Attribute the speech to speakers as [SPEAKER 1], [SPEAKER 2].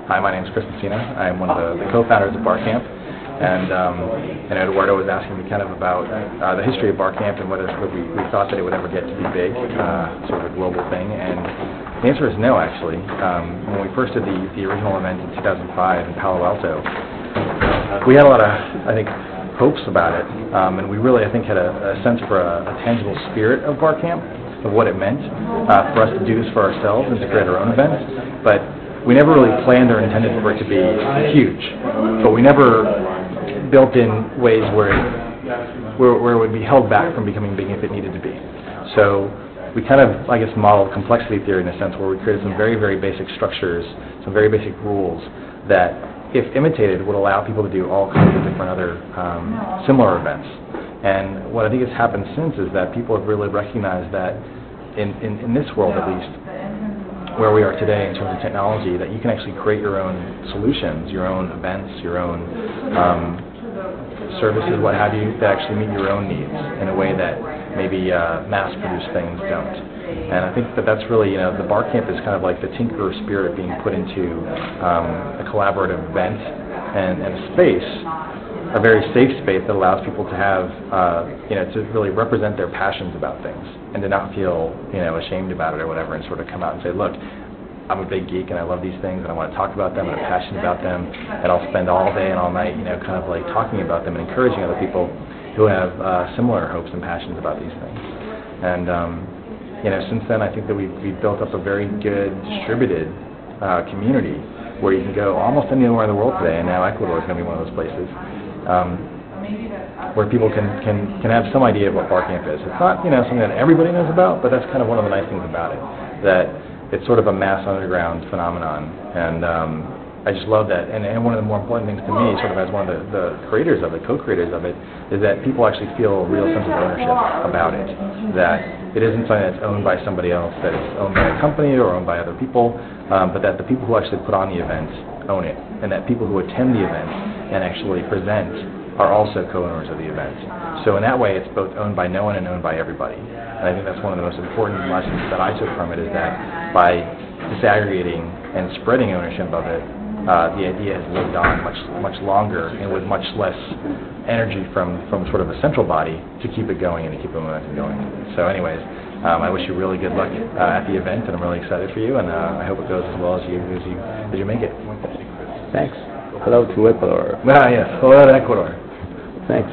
[SPEAKER 1] Hi, my name is Messina. I'm one of the co-founders of BarCamp, and Eduardo was asking me kind of about the history of BarCamp and whether we thought that it would ever get to be big, sort of a global thing, and the answer is no, actually. When we first did the original event in 2005 in Palo Alto, we had a lot of, I think, hopes about it, and we really, I think, had a sense for a tangible spirit of BarCamp, of what it meant for us to do this for ourselves and to create our own events, but we never really planned or intended for it to be huge, but we never built in ways where it would be held back from becoming big if it needed to be. So we kind of, I guess, modeled complexity theory in a sense where we created some very, very basic structures, some very basic rules that, if imitated, would allow people to do all kinds of different other similar events. And what I think has happened since is that people have really recognized that in this world, at least, where we are today in terms of technology, that you can actually create your own solutions, your own events, your own services, what have you, that actually meet your own needs in a way that maybe mass-produced things don't. And I think that that's really, the BarCamp is kind of like the tinkerer spirit being put into a collaborative event and a space, a very safe space that allows people to have, to really represent their passions about things and to not feel, ashamed about it or whatever, and sort of come out and say, look, I'm a big geek and I love these things and I want to talk about them and I'm passionate about them, and I'll spend all day and all night, kind of like talking about them and encouraging other people who have similar hopes and passions about these things. And since then, I think that we've built up a very good distributed community where you can go almost anywhere in the world today, and now Ecuador is going to be one of those places where people can have some idea of what BarCamp is. It's not something that everybody knows about, but that's kind of one of the nice things about it, that it's sort of a mass underground phenomenon, and I just love that. And one of the more important things to me, sort of as one of the creators of it, co-creators of it, is that people actually feel a real sense of ownership about it, that it isn't something that's owned by somebody else, that it's owned by a company or owned by other people, but that the people who actually put on the event own it, and that people who attend the event and actually present are also co-owners of the event. So in that way, it's both owned by no one and owned by everybody. And I think that's one of the most important lessons that I took from it, is that by disaggregating and spreading ownership of it, the idea has lived on much longer and with much less energy from sort of a central body to keep it going and to keep the momentum going. So anyways, I wish you really good luck at the event, and I'm really excited for you, and I hope it goes as well as you make it.
[SPEAKER 2] Thanks. Hello to Ecuador.
[SPEAKER 1] Yes, hello to Ecuador.
[SPEAKER 2] Thanks.